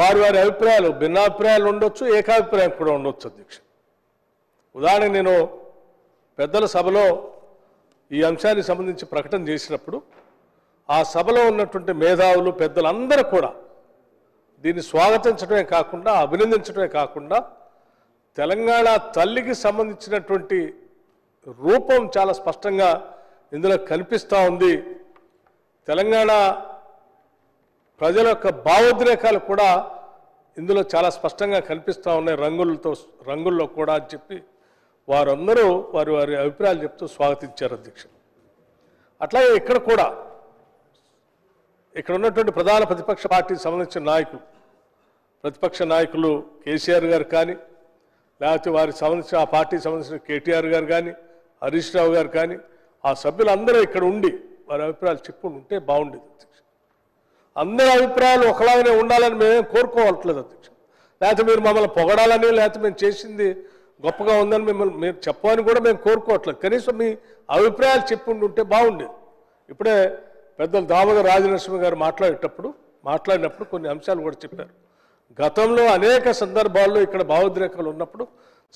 వారి వారి అభిప్రాయాలు భిన్నాభిప్రాయాలు ఉండొచ్చు, ఏకాభిప్రాయం కూడా ఉండొచ్చు అధ్యక్ష. ఉదాహరణకు నేను పెద్దల సభలో ఈ అంశానికి సంబంధించి ప్రకటన చేసినప్పుడు ఆ సభలో ఉన్నటువంటి మేధావులు పెద్దలందరూ కూడా దీన్ని స్వాగతించడమే కాకుండా అభినందించడమే కాకుండా తెలంగాణ తల్లికి సంబంధించినటువంటి రూపం చాలా స్పష్టంగా ఇందులో కనిపిస్తూ ఉంది. తెలంగాణ ప్రజల యొక్క భావోద్రేకాలు కూడా ఇందులో చాలా స్పష్టంగా కనిపిస్తూ ఉన్నాయి రంగుల్లో కూడా అని చెప్పి వారందరూ వారి వారి అభిప్రాయాలు చెప్తూ స్వాగతించారు అధ్యక్ష. అట్లాగే ఇక్కడ కూడా ఇక్కడ ఉన్నటువంటి ప్రధాన ప్రతిపక్ష పార్టీకి సంబంధించిన నాయకులు, ప్రతిపక్ష నాయకులు కేసీఆర్ గారు కానీ, లేకపోతే వారికి సంబంధించిన ఆ పార్టీకి సంబంధించిన కేటీఆర్ గారు కానీ, హరీష్ రావు గారు కానీ, ఆ సభ్యులందరూ ఇక్కడ ఉండి వారి అభిప్రాయాలు చెప్పుకుంటూ ఉంటే బాగుండేది అధ్యక్ష. అందరి అభిప్రాయాలు ఒకలాగానే ఉండాలని మేమేం కోరుకోవట్లేదు అధ్యక్ష. లేకపోతే మీరు మమ్మల్ని పొగడాలని, లేకపోతే మేము చేసింది గొప్పగా ఉందని మిమ్మల్ని మీరు చెప్పని కూడా మేము కోరుకోవట్లేదు. కనీసం మీ అభిప్రాయాలు చెప్పుకుంటుంటే బాగుండేది. ఇప్పుడే పెద్దలు దామోదర రాజనరసింహ గారు మాట్లాడినప్పుడు కొన్ని అంశాలు కూడా చెప్పారు. గతంలో అనేక సందర్భాల్లో ఇక్కడ భావోద్రేకాలు ఉన్నప్పుడు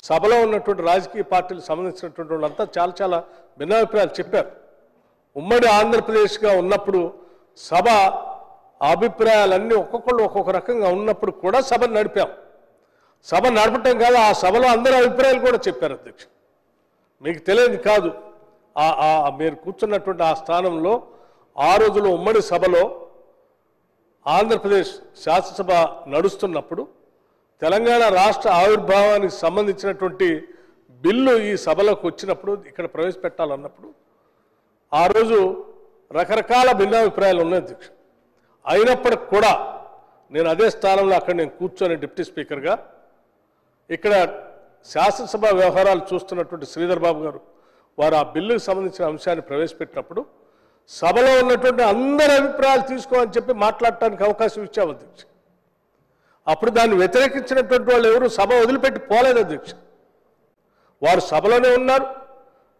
సభలో ఉన్నటువంటి రాజకీయ పార్టీలకు సంబంధించినటువంటి వాళ్ళంతా చాలా చాలా భిన్నాభిప్రాయాలు చెప్పారు. ఉమ్మడి ఆంధ్రప్రదేశ్గా ఉన్నప్పుడు సభ అభిప్రాయాలన్నీ ఒక్కొక్కళ్ళు ఒక్కొక్క రకంగా ఉన్నప్పుడు కూడా సభను నడిపాం. సభ నడపటం కాదు, ఆ సభలో అందరి అభిప్రాయాలు కూడా చెప్పారు అధ్యక్ష. మీకు తెలియదు కాదు, మీరు కూర్చున్నటువంటి ఆ స్థానంలో ఆ రోజులో ఉమ్మడి సభలో ఆంధ్రప్రదేశ్ శాసనసభ నడుస్తున్నప్పుడు తెలంగాణ రాష్ట్ర ఆవిర్భావానికి సంబంధించినటువంటి బిల్లు ఈ సభలోకి వచ్చినప్పుడు ఇక్కడ ప్రవేశపెట్టాలన్నప్పుడు ఆ రోజు రకరకాల భిన్నాభిప్రాయాలు ఉన్నాయి అధ్యక్ష. అయినప్పటికి కూడా నేను అదే స్థానంలో అక్కడ నేను కూర్చొని డిప్యూటీ స్పీకర్గా ఇక్కడ శాసనసభ వ్యవహారాలు చూస్తున్నటువంటి శ్రీధర్ బాబు గారు వారు ఆ బిల్లుకు సంబంధించిన అంశాన్ని ప్రవేశపెట్టినప్పుడు సభలో ఉన్నటువంటి అందరి అభిప్రాయాలు తీసుకోమని చెప్పి మాట్లాడటానికి అవకాశం ఇచ్చాము అధ్యక్ష. అప్పుడు దాన్ని వ్యతిరేకించినటువంటి వాళ్ళు ఎవరు సభ వదిలిపెట్టి పోలేదు అధ్యక్ష. వారు సభలోనే ఉన్నారు.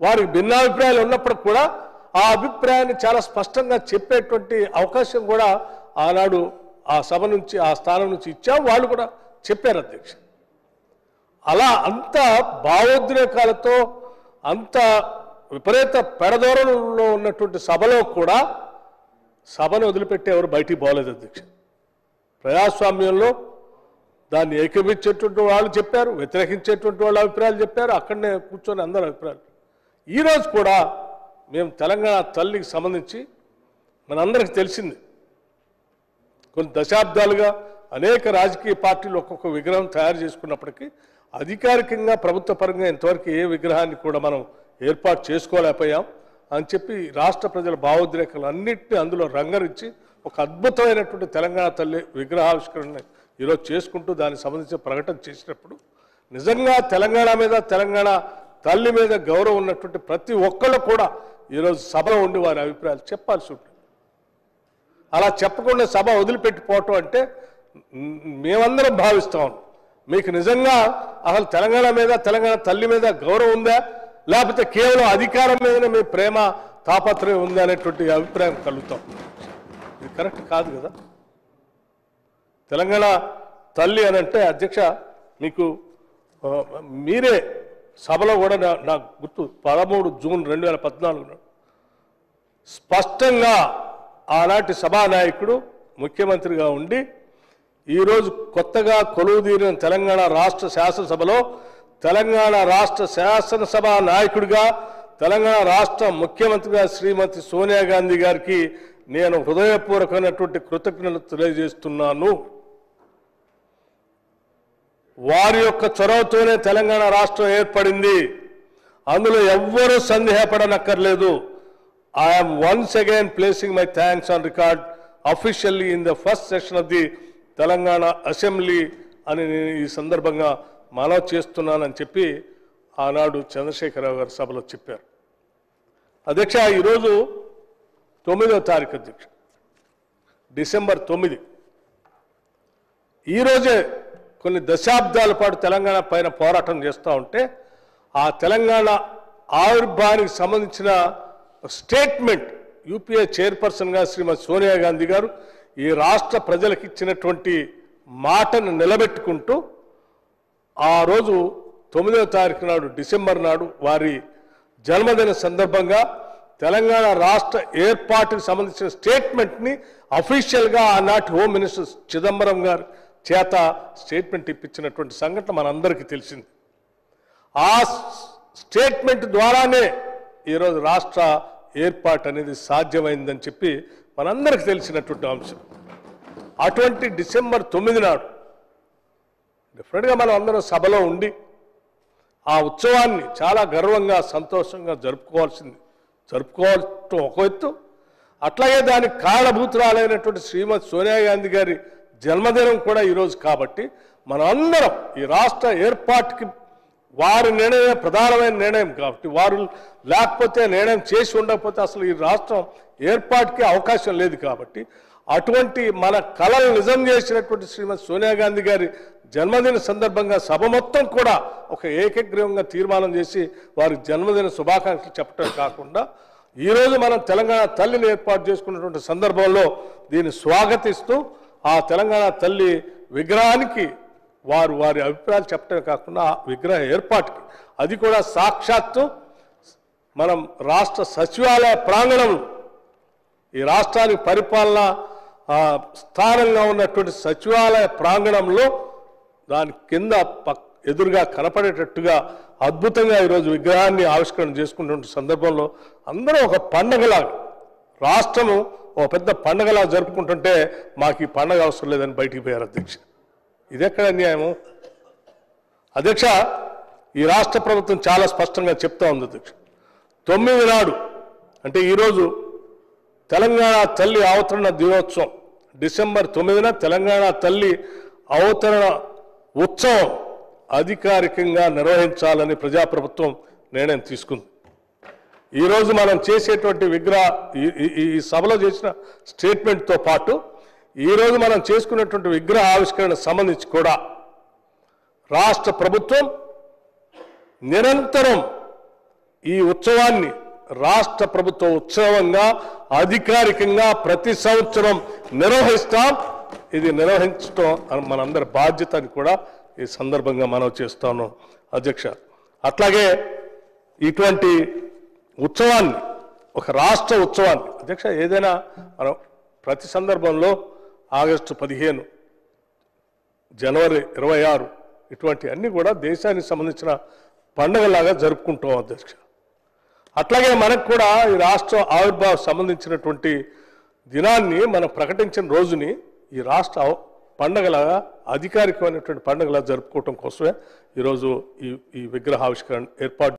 వారికి భిన్నాభిప్రాయాలు ఉన్నప్పుడు కూడా ఆ అభిప్రాయాన్ని చాలా స్పష్టంగా చెప్పేటువంటి అవకాశం కూడా ఆనాడు ఆ సభ నుంచి ఆ స్థానం నుంచి ఇచ్చాము. వాళ్ళు కూడా చెప్పారు అధ్యక్ష. అలా అంత భావోద్రేకాలతో అంత విపరీత పెడదోరణలో ఉన్నటువంటి సభలో కూడా సభను వదిలిపెట్టి ఎవరు బయటికి పోలేదు అధ్యక్ష. ప్రజాస్వామ్యంలో దాన్ని ఏకీభవించేటువంటి వాళ్ళు చెప్పారు, వ్యతిరేకించేటువంటి వాళ్ళ అభిప్రాయాలు చెప్పారు. అక్కడనే కూర్చొని అందరి అభిప్రాయాలు. ఈరోజు కూడా మేము తెలంగాణ తల్లికి సంబంధించి మనందరికీ తెలిసింది, కొన్ని దశాబ్దాలుగా అనేక రాజకీయ పార్టీలు ఒక్కొక్క విగ్రహం తయారు చేసుకున్నప్పటికీ అధికారికంగా ప్రభుత్వ పరంగా ఇంతవరకు ఏ విగ్రహాన్ని కూడా మనం ఏర్పాటు చేసుకోలేకపోయాం అని చెప్పి రాష్ట్ర ప్రజల భావోద్రేకాలు అన్నింటినీ అందులో రంగరించి ఒక అద్భుతమైనటువంటి తెలంగాణ తల్లి విగ్రహావిష్కరణ ఈరోజు చేసుకుంటూ దానికి సంబంధించిన ప్రకటన చేసినప్పుడు నిజంగా తెలంగాణ మీద, తెలంగాణ తల్లి మీద గౌరవం ఉన్నటువంటి ప్రతి ఒక్కళ్ళు కూడా ఈరోజు సభలో ఉండి వారి అభిప్రాయాలు చెప్పాల్సి ఉంటుంది. అలా చెప్పకుండా సభ వదిలిపెట్టిపోవటం అంటే మేమందరం భావిస్తాం మీకు నిజంగా అసలు తెలంగాణ మీద, తెలంగాణ తల్లి మీద గౌరవం ఉందా, లేకపోతే కేవలం అధికారం మీదనే మీ ప్రేమ తాపత్రయం ఉందా అనేటువంటి అభిప్రాయం కలుగుతాం. ఇది కరెక్ట్ కాదు కదా. తెలంగాణ తల్లి అని అంటే అధ్యక్ష మీకు మీరే సభలో కూడా నాకు గుర్తు 13 జూన్ 2014 స్పష్టంగా ఆనాటి సభానాయకుడు ముఖ్యమంత్రిగా ఉండి ఈరోజు కొత్తగా కొలువుదీరిన తెలంగాణ రాష్ట్ర శాసనసభలో తెలంగాణ రాష్ట్ర శాసనసభ నాయకుడిగా తెలంగాణ రాష్ట్ర ముఖ్యమంత్రిగా శ్రీమతి సోనియా గాంధీ గారికి నేను హృదయపూర్వకమైనటువంటి కృతజ్ఞతలు తెలియజేస్తున్నాను. వారి యొక్క చొరవతోనే తెలంగాణ రాష్ట్రం ఏర్పడింది. అందులో ఎవ్వరూ సందేహపడనక్కర్లేదు. I am once again placing my thanks on record officially in the first session of the Telangana Assembly అని నేను ఈ సందర్భంగా మనవి చేస్తున్నానని చెప్పి ఆనాడు చంద్రశేఖరరావు గారు సభలో చెప్పారు. అధ్యక్ష ఈరోజు 9వ తారీఖు అధ్యక్ష, డిసెంబర్ 9. ఈరోజే కొన్ని దశాబ్దాల పాటు తెలంగాణ పైన పోరాటం చేస్తూ ఉంటే ఆ తెలంగాణ ఆవిర్భావానికి సంబంధించిన స్టేట్మెంట్ యూపీఏ చైర్పర్సన్గా శ్రీమతి సోనియా గాంధీ గారు ఈ రాష్ట్ర ప్రజలకు ఇచ్చినటువంటి మాటను నిలబెట్టుకుంటూ ఆ రోజు 9వ తారీఖు నాడు డిసెంబర్ నాడు వారి జన్మదిన సందర్భంగా తెలంగాణ రాష్ట్ర ఏర్పాటుకు సంబంధించిన స్టేట్మెంట్ని అఫీషియల్గా ఆనాటి హోమ్ మినిస్టర్ చిదంబరం గారి చేత స్టేట్మెంట్ ఇప్పించినటువంటి సంఘటన మనందరికీ తెలిసింది. ఆ స్టేట్మెంట్ ద్వారానే ఈరోజు రాష్ట్ర ఏర్పాటు అనేది సాధ్యమైందని చెప్పి మనందరికీ తెలిసినటువంటి అంశం. అటువంటి డిసెంబర్ 9 నాడు డెఫినెట్గా మనం అందరం సభలో ఉండి ఆ ఉత్సవాన్ని చాలా గర్వంగా సంతోషంగా జరుపుకోవటం ఒక ఎత్తు, అట్లాగే దానికి కారణభూతురాలైనటువంటి శ్రీమతి సోనియా గాంధీ గారి జన్మదినం కూడా ఈరోజు కాబట్టి మనం అందరం ఈ రాష్ట్ర ఏర్పాటుకి వారి నిర్ణయం ప్రధానమైన నిర్ణయం కాబట్టి వారు లేకపోతే నిర్ణయం చేసి ఉండకపోతే అసలు ఈ రాష్ట్రం ఏర్పాటుకి అవకాశం లేదు కాబట్టి అటువంటి మన కళలు నిజం చేసినటువంటి శ్రీమతి సోనియా గాంధీ గారి జన్మదిన సందర్భంగా సభ మొత్తం కూడా ఒక ఏకగ్రీవంగా తీర్మానం చేసి వారి జన్మదిన శుభాకాంక్షలు చెప్పడం కాకుండా ఈరోజు మనం తెలంగాణ తల్లిని ఏర్పాటు చేసుకున్నటువంటి సందర్భంలో దీన్ని స్వాగతిస్తూ ఆ తెలంగాణ తల్లి విగ్రహానికి వారి అభిప్రాయాలు చెప్పడమే కాకుండా ఆ విగ్రహ ఏర్పాటుకి అది కూడా సాక్షాత్తు మనం రాష్ట్ర సచివాలయ ప్రాంగణంలో ఈ రాష్ట్రానికి పరిపాలన స్థానంగా ఉన్నటువంటి సచివాలయ ప్రాంగణంలో దాని కింద ఎదురుగా కనపడేటట్టుగా అద్భుతంగా ఈరోజు విగ్రహాన్ని ఆవిష్కరణ చేసుకున్న సందర్భంలో అందరూ ఒక పండగలాగా రాష్ట్రము ఒక పెద్ద పండగలా జరుపుకుంటుంటే మాకు ఈ పండగ అవసరం లేదని బయటికి పోయారు అధ్యక్ష. ఇదెక్కడ అన్యాయము అధ్యక్ష? ఈ రాష్ట్ర ప్రభుత్వం చాలా స్పష్టంగా చెప్తా ఉంది అధ్యక్ష. 9 నాడు అంటే ఈరోజు తెలంగాణ తల్లి అవతరణ దినోత్సవం డిసెంబర్ 9న తెలంగాణ తల్లి అవతరణ ఉత్సవం అధికారికంగా నిర్వహించాలని ప్రజాప్రభుత్వం నిర్ణయం తీసుకుంది. ఈరోజు మనం చేసేటువంటి ఈ సభలో చేసిన స్టేట్మెంట్తో పాటు ఈరోజు మనం చేసుకున్నటువంటి విగ్రహ ఆవిష్కరణ సంబంధించి కూడా రాష్ట్ర ప్రభుత్వం నిరంతరం ఈ ఉత్సవాన్ని రాష్ట్ర ప్రభుత్వ ఉత్సవంగా అధికారికంగా ప్రతి సంవత్సరం నిర్వహిస్తాం. ఇది నిర్వహించడం మనందరి బాధ్యత అని కూడా ఈ సందర్భంగా మనం చేస్తాను అధ్యక్ష. అట్లాగే ఇటువంటి ఉత్సవాన్ని ఒక రాష్ట్ర ఉత్సవాన్ని అధ్యక్ష ఏదైనా మనం ప్రతి సందర్భంలో ఆగస్టు 15 జనవరి 26 ఇటువంటి అన్ని కూడా దేశానికి సంబంధించిన పండుగలాగా జరుపుకుంటాం అధ్యక్ష. అట్లాగే మనకు కూడా ఈ రాష్ట్ర ఆవిర్భావం సంబంధించినటువంటి దినాన్ని మనం ప్రకటించిన రోజుని ఈ రాష్ట్ర పండుగలాగా అధికారికమైనటువంటి పండుగలా జరుపుకోవటం కోసమే ఈరోజు ఈ విగ్రహావిష్కరణ ఏర్పాటు